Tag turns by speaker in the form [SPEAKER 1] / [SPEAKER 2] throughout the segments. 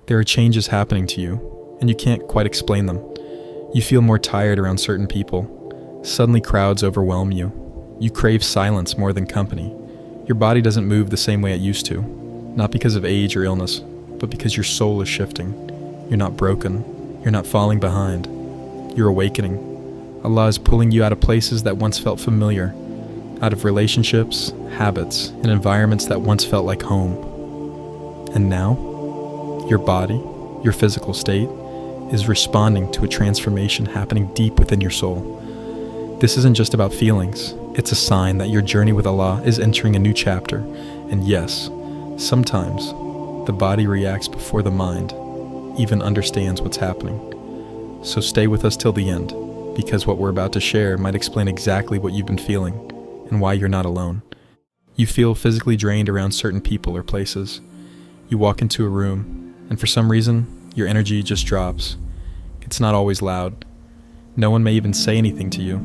[SPEAKER 1] There are changes happening to you, and you can't quite explain them. You feel more tired around certain people. Suddenly crowds overwhelm you. You crave silence more than company. Your body doesn't move the same way it used to, not because of age or illness, but because your soul is shifting. You're not broken. You're not falling behind. You're awakening. Allah is pulling you out of places that once felt familiar, out of relationships, habits, and environments that once felt like home. And now, your body, your physical state, is responding to a transformation happening deep within your soul. This isn't just about feelings. It's a sign that your journey with Allah is entering a new chapter. And yes, sometimes the body reacts before the mind even understands what's happening. So stay with us till the end, because what we're about to share might explain exactly what you've been feeling and why you're not alone. You feel physically drained around certain people or places. You walk into a room, and for some reason, your energy just drops. It's not always loud. No one may even say anything to you,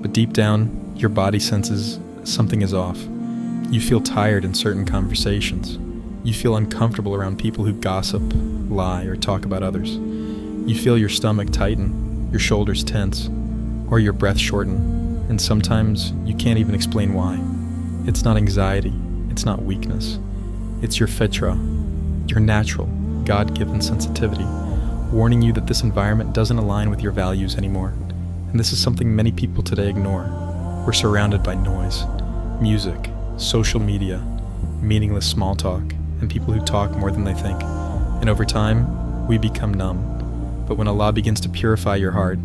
[SPEAKER 1] but deep down, your body senses something is off. You feel tired in certain conversations. You feel uncomfortable around people who gossip, lie, or talk about others. You feel your stomach tighten, your shoulders tense, or your breath shorten, and sometimes you can't even explain why. It's not anxiety, it's not weakness. It's your fitra, your natural, God-given sensitivity, warning you that this environment doesn't align with your values anymore. And this is something many people today ignore. We're surrounded by noise, music, social media, meaningless small talk, and people who talk more than they think. And over time, we become numb. But when Allah begins to purify your heart,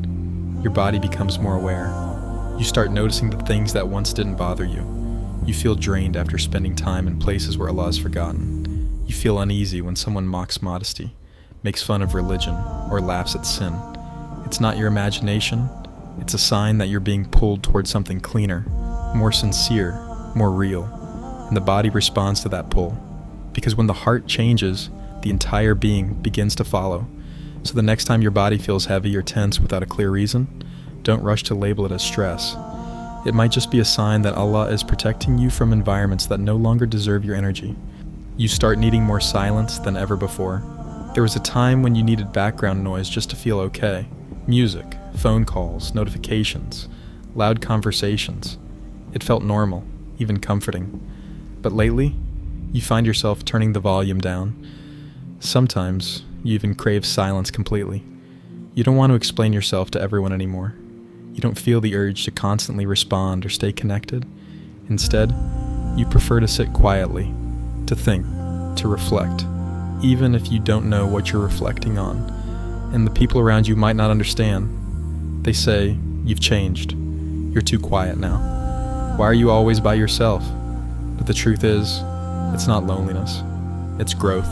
[SPEAKER 1] your body becomes more aware. You start noticing the things that once didn't bother you. You feel drained after spending time in places where Allah is forgotten. You feel uneasy when someone mocks modesty, makes fun of religion, or laughs at sin. It's not your imagination. It's a sign that you're being pulled towards something cleaner, more sincere, more real. And the body responds to that pull. Because when the heart changes, the entire being begins to follow. So the next time your body feels heavy or tense without a clear reason, don't rush to label it as stress. It might just be a sign that Allah is protecting you from environments that no longer deserve your energy. You start needing more silence than ever before. There was a time when you needed background noise just to feel okay. Music, phone calls, notifications, loud conversations. It felt normal, even comforting. But lately, you find yourself turning the volume down. Sometimes, you even crave silence completely. You don't want to explain yourself to everyone anymore. You don't feel the urge to constantly respond or stay connected. Instead, you prefer to sit quietly, to think, to reflect, even if you don't know what you're reflecting on. And the people around you might not understand. They say, "You've changed. You're too quiet now. Why are you always by yourself?" But the truth is, it's not loneliness. It's growth.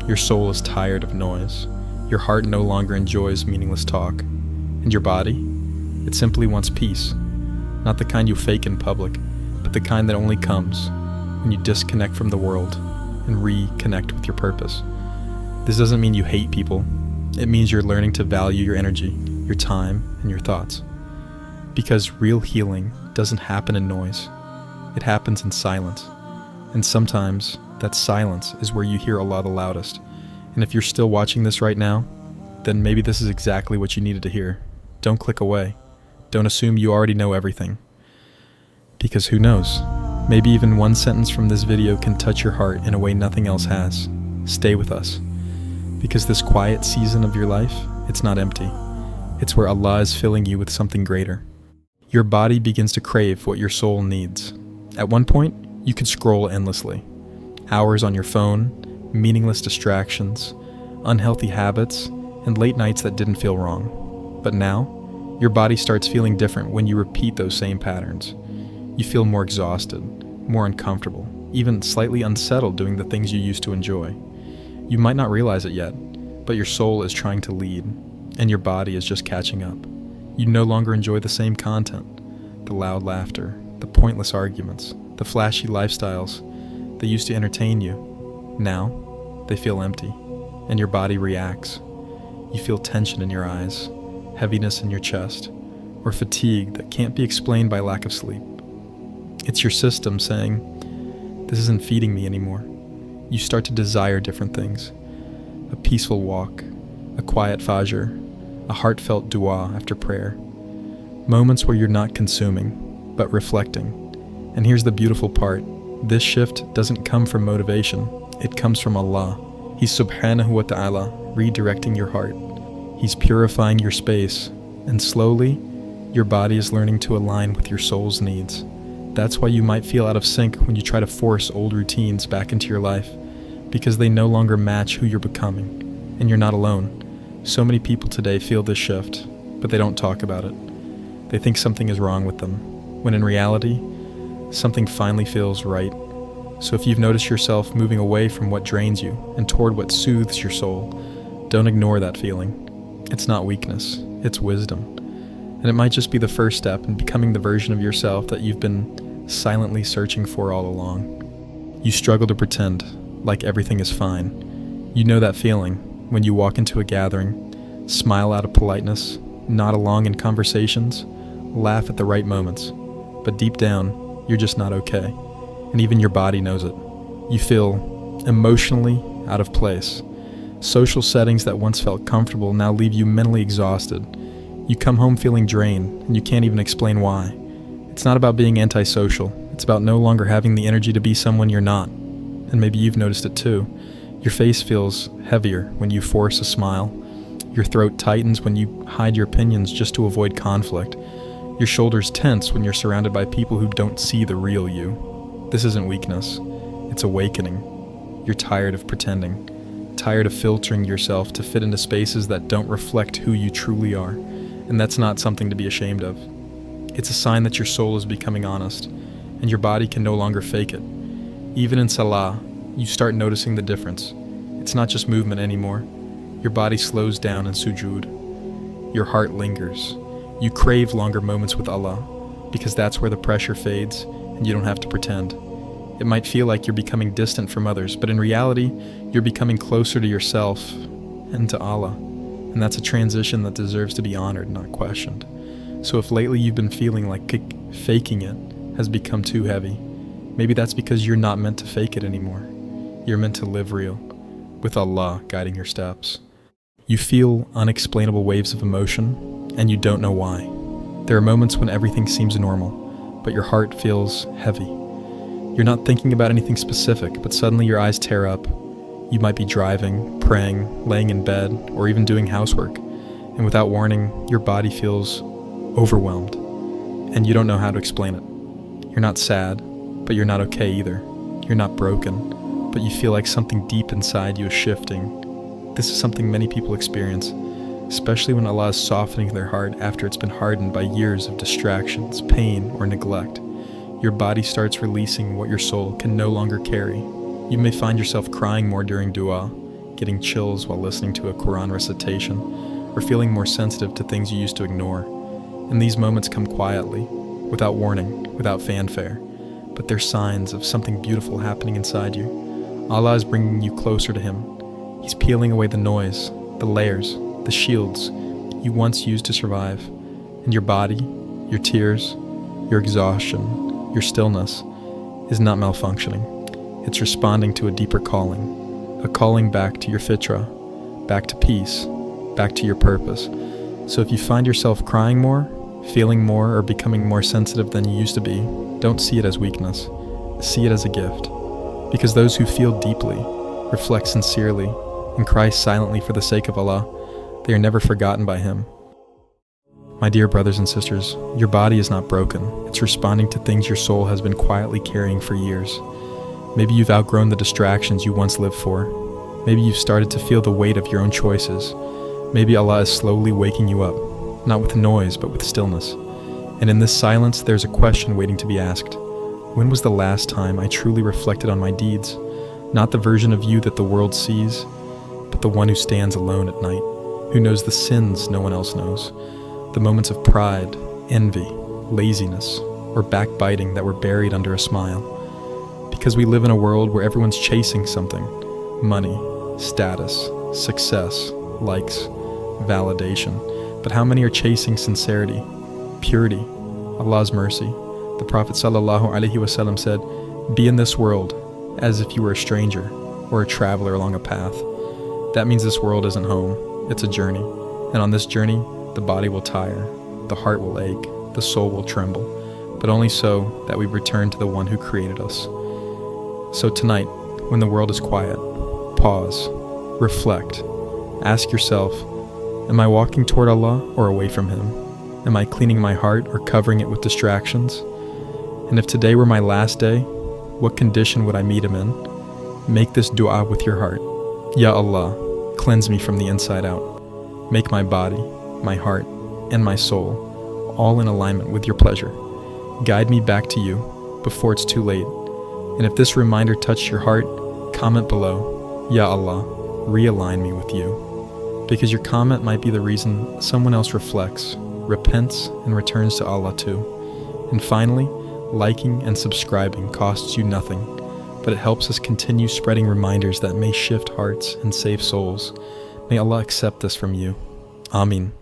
[SPEAKER 1] Your soul is tired of noise. Your heart no longer enjoys meaningless talk. And your body? It simply wants peace. Not the kind you fake in public, but the kind that only comes when you disconnect from the world and reconnect with your purpose. This doesn't mean you hate people. It means you're learning to value your energy, your time, and your thoughts. Because real healing doesn't happen in noise. It happens in silence. And sometimes that silence is where you hear Allah the loudest. And if you're still watching this right now, then maybe this is exactly what you needed to hear. Don't click away. Don't assume you already know everything. Because who knows? Maybe even one sentence from this video can touch your heart in a way nothing else has. Stay with us. Because this quiet season of your life, it's not empty. It's where Allah is filling you with something greater. Your body begins to crave what your soul needs. At one point, you could scroll endlessly. Hours on your phone, meaningless distractions, unhealthy habits, and late nights that didn't feel wrong. But now, your body starts feeling different when you repeat those same patterns. You feel more exhausted, more uncomfortable, even slightly unsettled doing the things you used to enjoy. You might not realize it yet, but your soul is trying to lead, and your body is just catching up. You no longer enjoy the same content, the loud laughter, the pointless arguments, the flashy lifestyles that used to entertain you. Now, they feel empty, and your body reacts. You feel tension in your eyes, heaviness in your chest, or fatigue that can't be explained by lack of sleep. It's your system saying, "This isn't feeding me anymore." You start to desire different things. a peaceful walk, a quiet fajr, a heartfelt dua after prayer. Moments where you're not consuming, but reflecting. And here's the beautiful part. This shift doesn't come from motivation. It comes from Allah. He's subhanahu wa ta'ala redirecting your heart. He's purifying your space. And slowly, your body is learning to align with your soul's needs. That's why you might feel out of sync when you try to force old routines back into your life, because they no longer match who you're becoming. And you're not alone. So many people today feel this shift, but they don't talk about it. They think something is wrong with them, when in reality, something finally feels right. So if you've noticed yourself moving away from what drains you and toward what soothes your soul, don't ignore that feeling. It's not weakness, it's wisdom. And it might just be the first step in becoming the version of yourself that you've been silently searching for all along. You struggle to pretend like everything is fine. You know that feeling when you walk into a gathering, smile out of politeness, nod along in conversations, laugh at the right moments, but deep down, you're just not okay. And even your body knows it. You feel emotionally out of place. Social settings that once felt comfortable now leave you mentally exhausted. You come home feeling drained, and you can't even explain why. It's not about being antisocial. It's about no longer having the energy to be someone you're not. And maybe you've noticed it too. Your face feels heavier when you force a smile. Your throat tightens when you hide your opinions just to avoid conflict. Your shoulders tense when you're surrounded by people who don't see the real you. This isn't weakness. It's awakening. You're tired of pretending. Tired of filtering yourself to fit into spaces that don't reflect who you truly are. And that's not something to be ashamed of. It's a sign that your soul is becoming honest, and your body can no longer fake it. Even in salah, you start noticing the difference. It's not just movement anymore. Your body slows down in sujood. Your heart lingers. You crave longer moments with Allah, because that's where the pressure fades, and you don't have to pretend. It might feel like you're becoming distant from others, but in reality, you're becoming closer to yourself and to Allah. And that's a transition that deserves to be honored, not questioned. So if lately you've been feeling like faking it has become too heavy, maybe that's because you're not meant to fake it anymore. You're meant to live real, with Allah guiding your steps. You feel unexplainable waves of emotion, and you don't know why. There are moments when everything seems normal, but your heart feels heavy. You're not thinking about anything specific, but suddenly your eyes tear up. You might be driving, praying, laying in bed, or even doing housework, and without warning, your body feels overwhelmed, and you don't know how to explain it. You're not sad, but you're not okay either. You're not broken, but you feel like something deep inside you is shifting. This is something many people experience, especially when Allah is softening their heart after it's been hardened by years of distractions, pain, or neglect. Your body starts releasing what your soul can no longer carry. You may find yourself crying more during dua, getting chills while listening to a Quran recitation, or feeling more sensitive to things you used to ignore. And these moments come quietly, without warning, without fanfare, but they're signs of something beautiful happening inside you. Allah is bringing you closer to Him. He's peeling away the noise, the layers, the shields you once used to survive. And your body, your tears, your exhaustion, your stillness is not malfunctioning. It's responding to a deeper calling, a calling back to your fitra, back to peace, back to your purpose. So if you find yourself crying more, feeling more, or becoming more sensitive than you used to be, don't see it as weakness. See it as a gift. Because those who feel deeply, reflect sincerely, and cry silently for the sake of Allah, they are never forgotten by Him. My dear brothers and sisters, your body is not broken. It's responding to things your soul has been quietly carrying for years. Maybe you've outgrown the distractions you once lived for. Maybe you've started to feel the weight of your own choices. Maybe Allah is slowly waking you up, not with noise, but with stillness. And in this silence, there's a question waiting to be asked. When was the last time I truly reflected on my deeds? Not the version of you that the world sees, but the one who stands alone at night, who knows the sins no one else knows, the moments of pride, envy, laziness, or backbiting that were buried under a smile. Because we live in a world where everyone's chasing something: money, status, success, likes, validation. But how many are chasing sincerity, purity, Allah's mercy? The Prophet ﷺ said, "Be in this world as if you were a stranger or a traveler along a path." That means this world isn't home, it's a journey. And on this journey, the body will tire, the heart will ache, the soul will tremble, but only so that we return to the one who created us. So tonight, when the world is quiet, pause, reflect, ask yourself, am I walking toward Allah or away from Him? Am I cleaning my heart or covering it with distractions? And if today were my last day, what condition would I meet Him in? Make this dua with your heart. Ya Allah, cleanse me from the inside out. Make my body, my heart, and my soul all in alignment with your pleasure. Guide me back to you before it's too late. And if this reminder touched your heart, comment below, Ya Allah, realign me with you. Because your comment might be the reason someone else reflects, repents, and returns to Allah too. And finally, liking and subscribing costs you nothing, but it helps us continue spreading reminders that may shift hearts and save souls. May Allah accept this from you. Ameen.